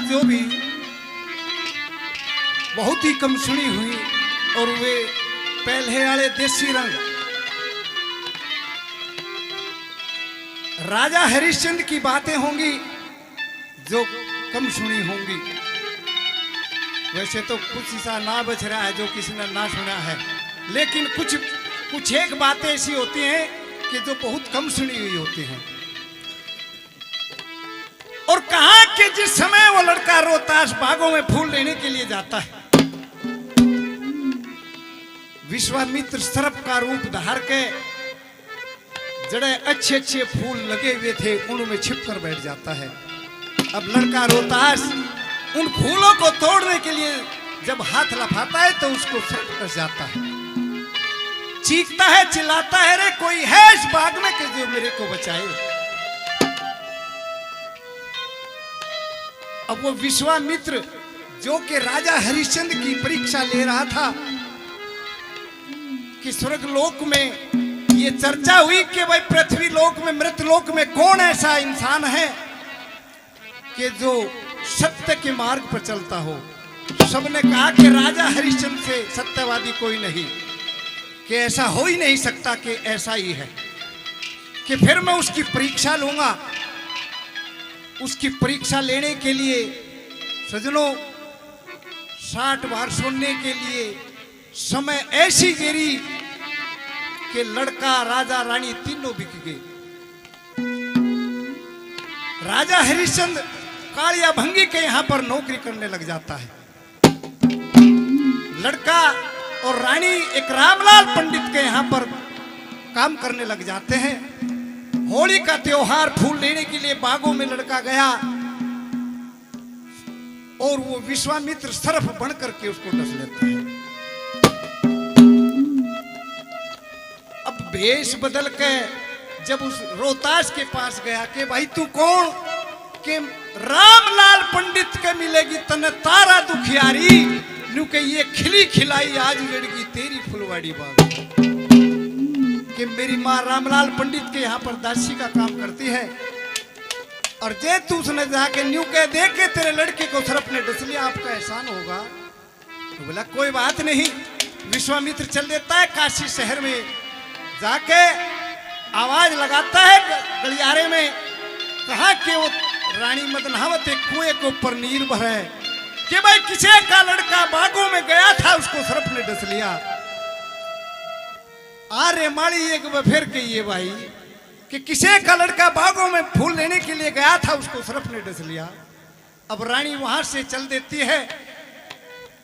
जो भी बहुत ही कम सुनी हुई और वे पहले वाले देसी रंग राजा हरिश्चंद्र की बातें होंगी जो कम सुनी होंगी। वैसे तो कुछ ऐसा ना बच रहा है जो किसी ने ना सुना है, लेकिन कुछ एक बातें ऐसी होती हैं कि जो बहुत कम सुनी हुई होती हैं। और कहा कि जिस समय वो लड़का रोहतास बागों में फूल लेने के लिए जाता है, विश्वामित्र सर्प का रूप धार के जड़े अच्छे अच्छे फूल लगे हुए थे उनमें छिप कर बैठ जाता है। अब लड़का रोहतास उन फूलों को तोड़ने के लिए जब हाथ लफाता है तो उसको सर्प फंस जाता है, चीखता है, चिल्लाता है, रे कोई है इस बाग में कि जो मेरे को बचाए। अब वो विश्वामित्र जो कि राजा हरिश्चंद्र की परीक्षा ले रहा था कि स्वर्ग लोक में ये चर्चा हुई कि भाई पृथ्वी लोक में मृत लोक में कौन ऐसा इंसान है कि जो सत्य के मार्ग पर चलता हो। सबने कहा कि राजा हरिश्चंद्र से सत्यवादी कोई नहीं, कि ऐसा हो ही नहीं सकता कि ऐसा ही है, कि फिर मैं उसकी परीक्षा लूंगा। उसकी परीक्षा लेने के लिए सजनों 60 बार सुनने के लिए समय ऐसी गिरी कि लड़का राजा रानी तीनों बिक गए। राजा हरिश्चंद्र कालिया भंगी के यहां पर नौकरी करने लग जाता है। लड़का और रानी एक रामलाल पंडित के यहां पर काम करने लग जाते हैं। होली का त्योहार फूल लेने के लिए बागों में लड़का गया और वो विश्वामित्र सर्प बन करके उसको डस लेता है। अब भेष बदल के जब उस रोहतास के पास गया कि भाई तू कौन, कि रामलाल पंडित के मिलेगी तने तारा दुखियारी नु के ये खिली खिलाई आज लड़की तेरी फुलवाड़ी बाग, कि मेरी माँ रामलाल पंडित के यहाँ पर दासी का काम करती है और जे तू उसने जाके न्यू कह दे के तेरे लड़के को सर्प ने डस लिया, आपका एहसान होगा। तो बोला कोई बात नहीं। विश्वामित्र चल देता है काशी शहर में, जाके आवाज लगाता है गलियारे में, कहा कि वो रानी मदनावत एक कुएं के ऊपर नीर भरे कि भाई किसी का लड़का बागों में गया था उसको सर्प ने डस लिया। आरे माली एक फिर कहिए भाई कि किसी का लड़का बागों में फूल लेने के लिए गया था उसको सर्प ने डस लिया। अब रानी वहां से चल देती है,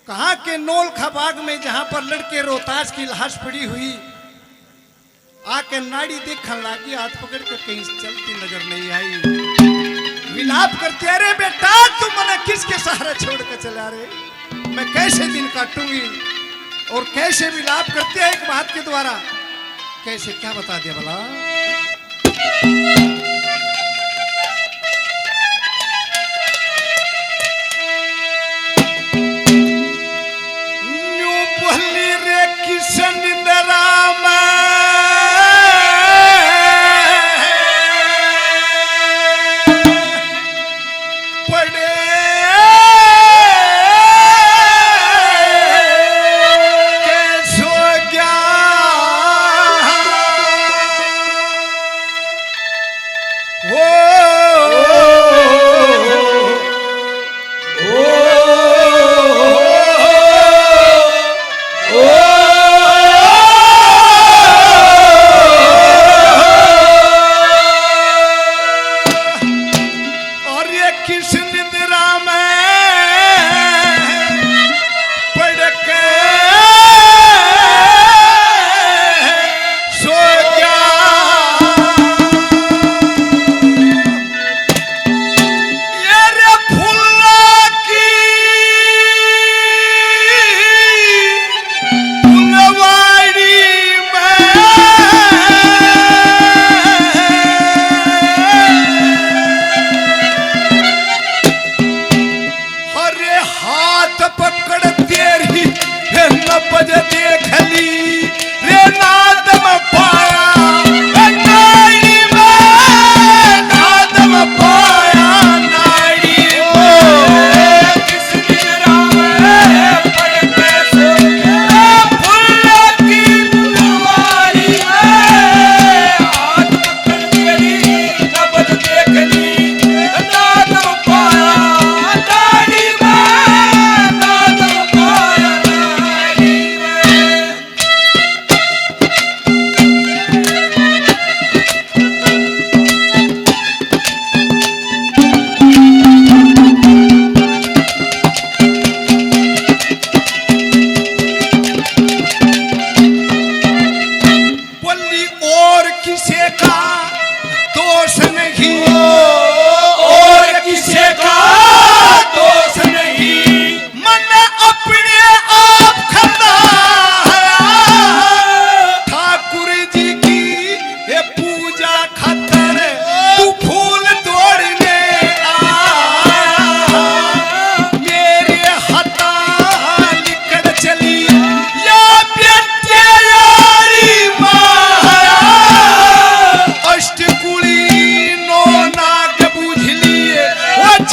कहा के नौलखा बाग में जहां पर लड़के रोहतास की लाश पड़ी हुई, आके नाड़ी देखने लगी, हाथ पकड़ के कहीं चलती नजर नहीं आई। विलाप करती, अरे बेटा तुम मने किसके सहारे छोड़ के चला रे, मैं कैसे दिन काटूंगी। और कैसे विलाप करती है एक बात के द्वारा, कैसे क्या बता दिया भला। न्यू बोली रे किशन रामा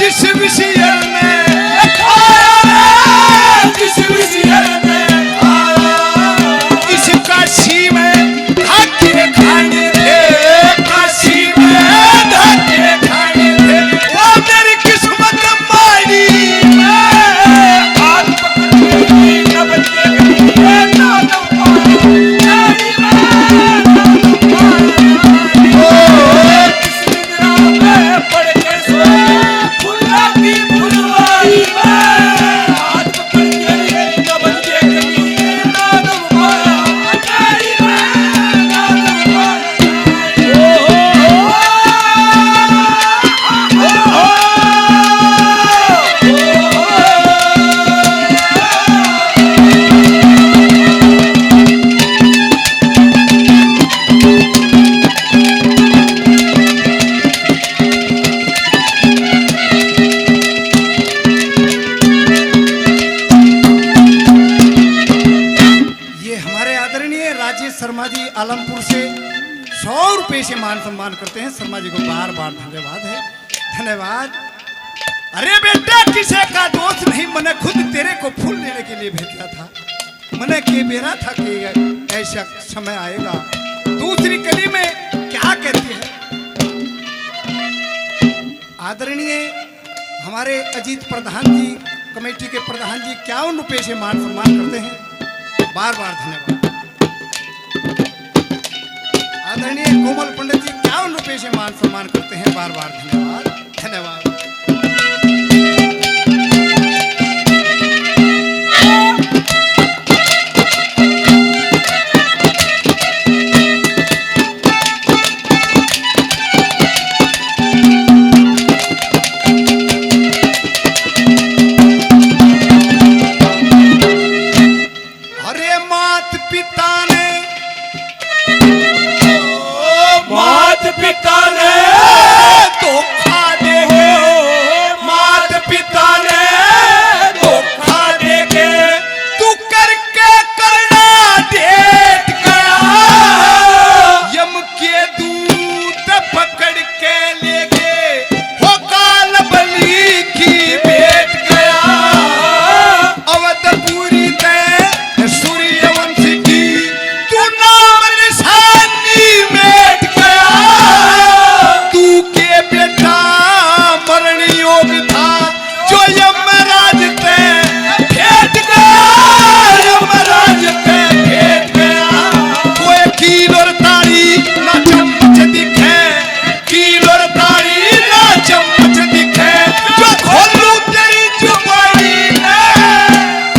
जिस विषय में जिस विषय में इस काशी में धाके खाने थे, काशी में धाके खाने थे, वो मेरी किस्मत मारी हाथ पकड़ के न बचे गए ना शर्मा जी आलमपुर से 100 रुपए से मान सम्मान करते हैं। शर्मा जी को बार बार धन्यवाद है, धन्यवाद। अरे बेटा किसी का दोस्त नहीं, मैंने खुद तेरे को फूल लेने के लिए भेजा था। मैंने के बेरा था कि ऐसा समय आएगा। दूसरी कली में क्या कहती है आदरणीय हमारे अजीत प्रधान जी, कमेटी के प्रधान जी 51 रुपए से मान सम्मान करते हैं, बार बार धन्यवाद। आदरणीय कोमल पंडित जी 51 रुपए से मान सम्मान करते हैं, बार बार धन्यवाद, धन्यवाद। अरे मात पिता ने धोखा दे गए, मात पिता ने धोखा दे गए, तू करके करना डेट गया, यम के दूत पकड़ के ले गए, हो काल बलि की बेट गया, अवधपुरी ते सूर्यवंश की तू नाम निशानी मेट गया, तू के बेटा मरण योग था जो यमराज पे भेट गया, यमराज पे भेट गया। कोई कील और ताड़ी ना चम्मच दिखे, कील और ताड़ी ना चम्मच दिखे, जो खोलू तेरी जुबानी है,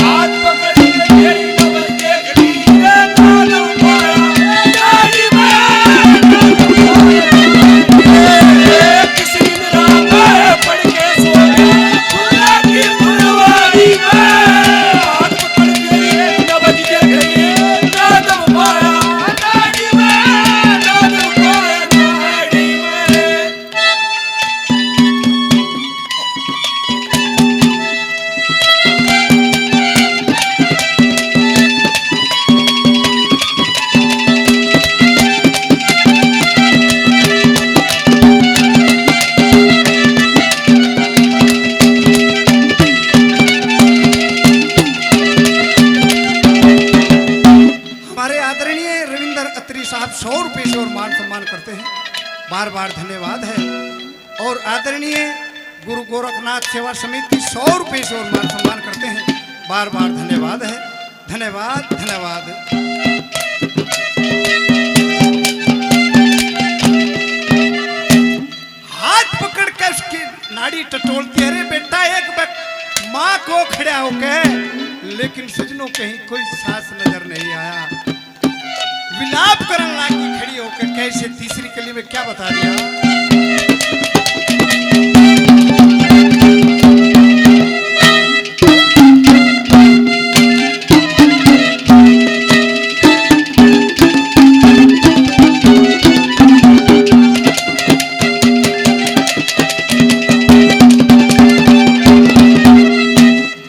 हाथ पकड़ के तेरी कमर देख ली ये मालूम पाया गाड़ी में किसी दिन रात में पड़ के सो गया खुदा की फुलवारी में, हाथ पकड़ के तेरी कमर देख ली नादम पाया गाड़ी में, नादम पाया गाड़ी में। हमारे आदरणीय रविंद्र अत्री साहब 100 रुपए से और मान सम्मान करते हैं, बार बार धन्यवाद है। और आदरणीय गुरु गोरखनाथ सेवा समिति 100 रुपए से और मान सम्मान करते हैं, बार बार धन्यवाद है, धन्यवाद, धन्यवाद। हाथ पकड़ के उसकी नाड़ी टटोलती है, अरे बेटा एक माँ को खड़ा होके, लेकिन सजनों कहीं कोई सास नजर नहीं आया। विलाप करने लागी खड़ी होकर कैसे तीसरी कली में क्या बता दिया।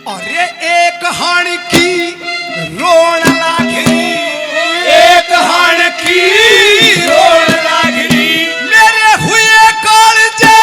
अरे एक हाण की रोण लागी, एक हाण की रोण लागी, मेरे हुए काल जे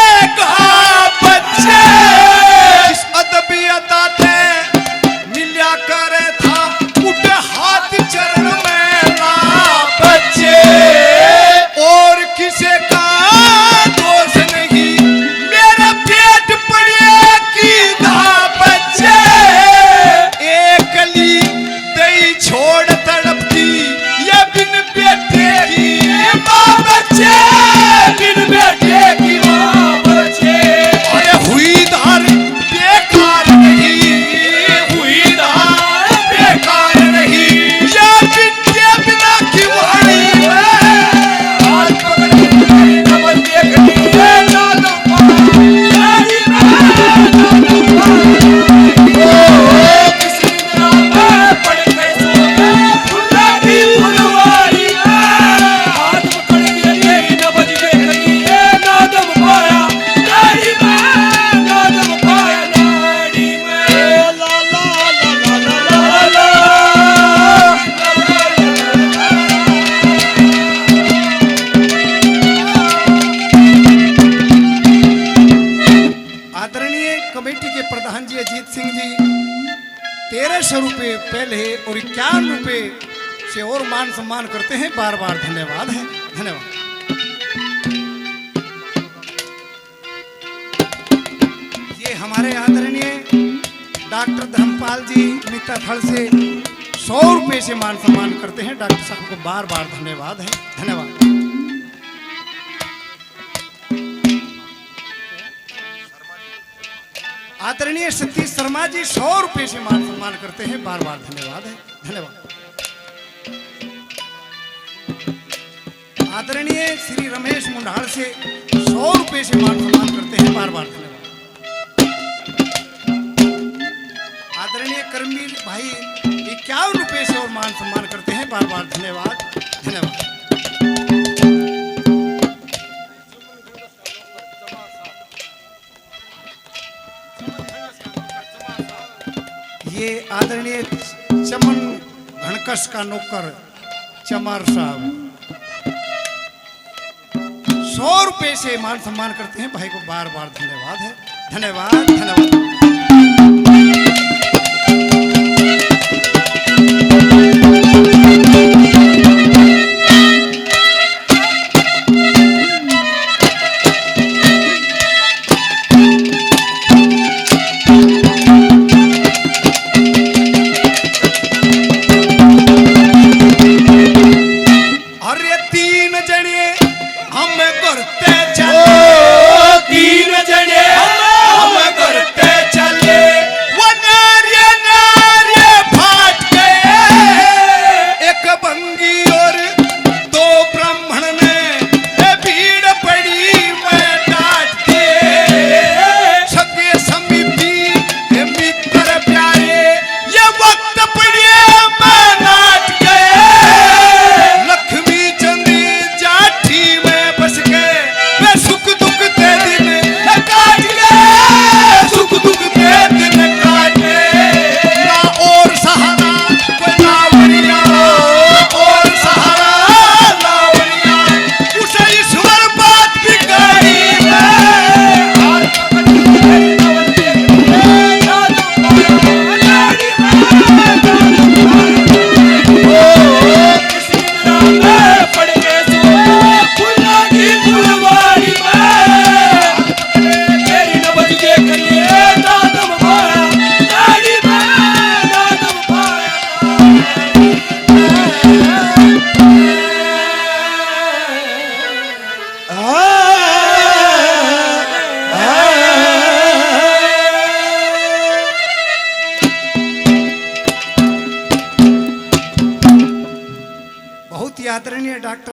कमेटी के प्रधान जी अजीत सिंह जी 1300 रुपये पहले और 51 रुपये से और मान सम्मान करते हैं। बार बार धन्यवाद है, धन्यवाद। ये हमारे आदरणीय डॉक्टर धर्मपाल जी मिता थल से 100 रुपये से मान सम्मान करते हैं। डॉक्टर साहब को बार बार धन्यवाद है, धन्यवाद। आदरणीय सतीश शर्मा जी 100 रुपये से मान सम्मान करते हैं। बार बार धन्यवाद है, धन्यवाद। आदरणीय श्री रमेश मुंडाल से 100 रुपये से मान सम्मान करते हैं। बार बार धन्यवाद। आदरणीय कर्मवीर भाई 51 रुपये से और मान सम्मान करते हैं। बार बार धन्यवाद, धन्यवाद। ये आदरणीय चमन घनकश का नौकर चमार साहब 100 रुपये से मान सम्मान करते हैं। भाई को बार बार धन्यवाद है, धन्यवाद, धन्यवाद। आदरणीय डॉक्टर